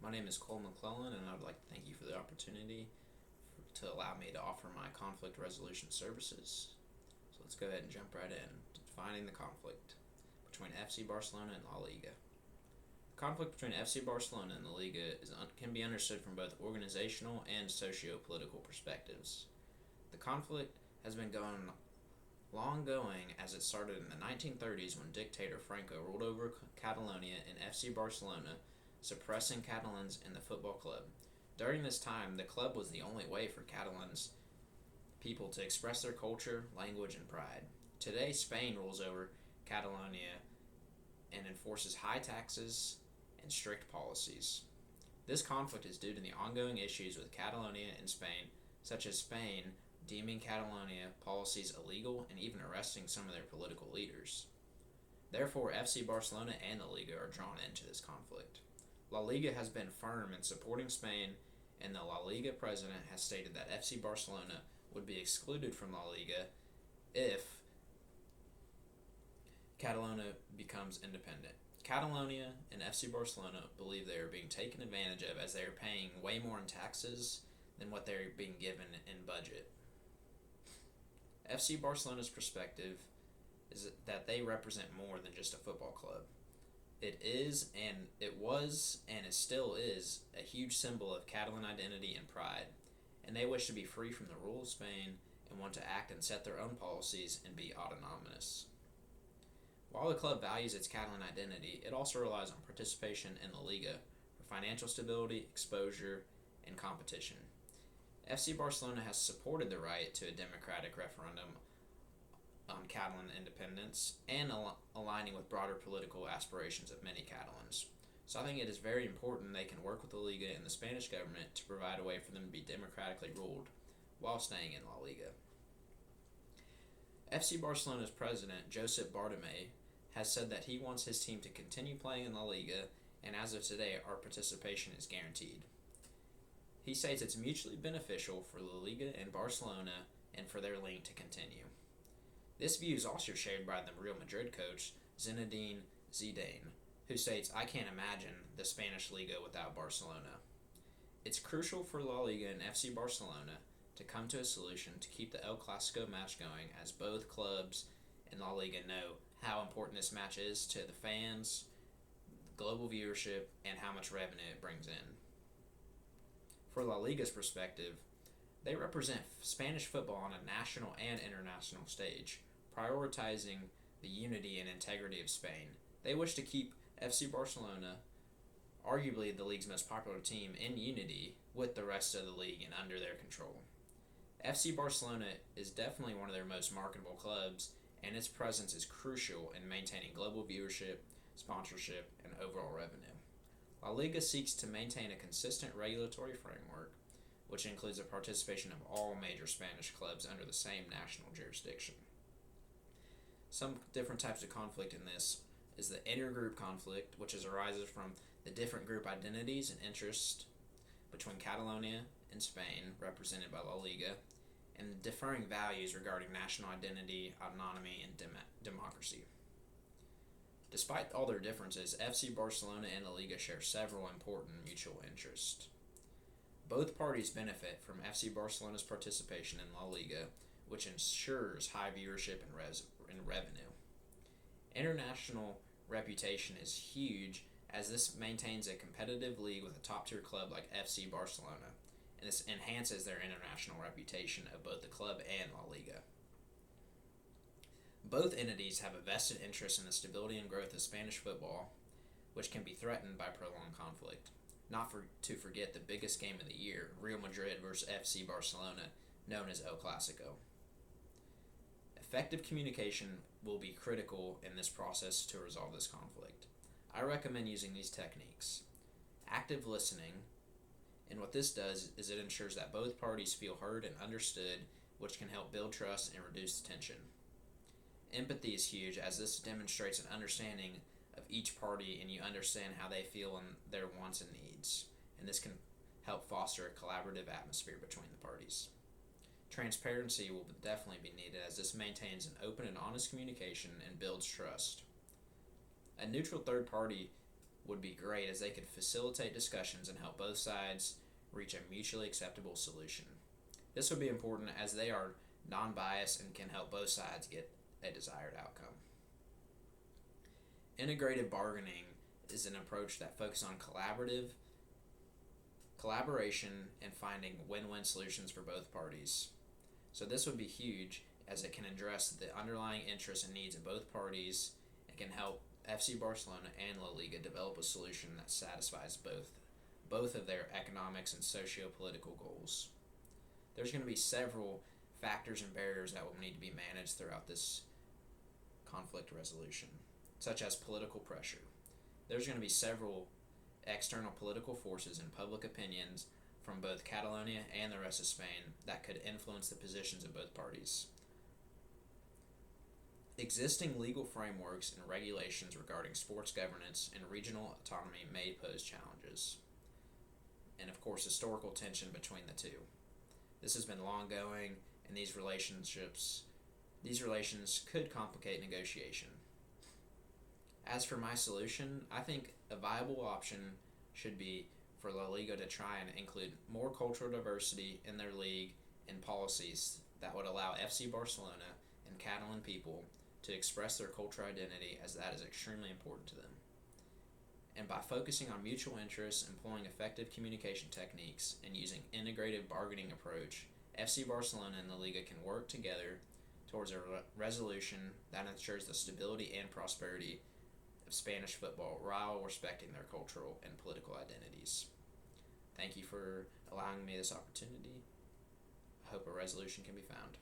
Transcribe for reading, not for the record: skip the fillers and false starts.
My name is Cole McClellan, and I would like to thank you for the opportunity to allow me to offer my conflict resolution services. So let's go ahead and jump right in. Defining the conflict between FC Barcelona and La Liga. The conflict between FC Barcelona and the Liga can be understood from both organizational and socio-political perspectives. The conflict has been long going, as it started in the 1930s when dictator Franco ruled over Catalonia and FC Barcelona, suppressing Catalans in the football club. During this time, the club was the only way for Catalans people to express their culture, language, and pride. Today, Spain rules over Catalonia and enforces high taxes and strict policies. This conflict is due to the ongoing issues with Catalonia and Spain, such as Spain deeming Catalonia policies illegal and even arresting some of their political leaders. Therefore, FC Barcelona and the Liga are drawn into this conflict. La Liga has been firm in supporting Spain, and the La Liga president has stated that FC Barcelona would be excluded from La Liga if Catalonia becomes independent. Catalonia and FC Barcelona believe they are being taken advantage of, as they are paying way more in taxes than what they're being given in budget. FC Barcelona's perspective is that they represent more than just a football club. It was and it still is a huge symbol of Catalan identity and pride, and they wish to be free from the rule of Spain and want to act and set their own policies and be autonomous. While the club values its Catalan identity, it also relies on participation in the Liga for financial stability, exposure, and competition. FC Barcelona has supported the right to a democratic referendum on Catalan independence and aligning with broader political aspirations of many Catalans. So I think it is very important they can work with the Liga and the Spanish government to provide a way for them to be democratically ruled while staying in La Liga. FC Barcelona's president, Josep Bartomeu, has said that he wants his team to continue playing in La Liga, and as of today, our participation is guaranteed. He states it's mutually beneficial for La Liga and Barcelona and for their link to continue. This view is also shared by the Real Madrid coach, Zinedine Zidane, who states, "I can't imagine the Spanish Liga without Barcelona." It's crucial for La Liga and FC Barcelona to come to a solution to keep the El Clásico match going, as both clubs in La Liga know how important this match is to the fans, global viewership, and how much revenue it brings in. For La Liga's perspective, they represent Spanish football on a national and international stage, prioritizing the unity and integrity of Spain. They wish to keep FC Barcelona, arguably the league's most popular team, in unity with the rest of the league and under their control. FC Barcelona is definitely one of their most marketable clubs, and its presence is crucial in maintaining global viewership, sponsorship, and overall revenue. La Liga seeks to maintain a consistent regulatory framework, which includes the participation of all major Spanish clubs under the same national jurisdiction. Some different types of conflict in this is the intergroup conflict, which arises from the different group identities and interests between Catalonia and Spain, represented by La Liga, and the differing values regarding national identity, autonomy, and democracy. Despite all their differences, FC Barcelona and La Liga share several important mutual interests. Both parties benefit from FC Barcelona's participation in La Liga, which ensures high viewership and revenue. International reputation is huge, as this maintains a competitive league with a top-tier club like FC Barcelona, and this enhances their international reputation of both the club and La Liga. Both entities have a vested interest in the stability and growth of Spanish football, which can be threatened by prolonged conflict. Not to forget the biggest game of the year, Real Madrid versus FC Barcelona, known as El Clásico. Effective communication will be critical in this process to resolve this conflict. I recommend using these techniques. Active listening, and what this does is it ensures that both parties feel heard and understood, which can help build trust and reduce tension. Empathy is huge, as this demonstrates an understanding of each party and you understand how they feel and their wants and needs, and this can help foster a collaborative atmosphere between the parties. Transparency will definitely be needed, as this maintains an open and honest communication and builds trust. A neutral third party would be great, as they could facilitate discussions and help both sides reach a mutually acceptable solution. This would be important as they are non-biased and can help both sides get a desired outcome. Integrated bargaining is an approach that focuses on collaboration and finding win-win solutions for both parties. So this would be huge, as it can address the underlying interests and needs of both parties and can help FC Barcelona and La Liga develop a solution that satisfies both of their economics and socio-political goals. There's going to be several factors and barriers that will need to be managed throughout this conflict resolution, such as political pressure. There's going to be several external political forces and public opinions from both Catalonia and the rest of Spain that could influence the positions of both parties. Existing legal frameworks and regulations regarding sports governance and regional autonomy may pose challenges. And of course, historical tension between the two. This has been long going, and these relations could complicate negotiation. As for my solution, I think a viable option should be for La Liga to try and include more cultural diversity in their league and policies that would allow FC Barcelona and Catalan people to express their cultural identity, as that is extremely important to them. And by focusing on mutual interests, employing effective communication techniques, and using integrated bargaining approach, FC Barcelona and La Liga can work together towards a resolution that ensures the stability and prosperity of Spanish football while respecting their cultural and political identities. Thank you for allowing me this opportunity. I hope a resolution can be found.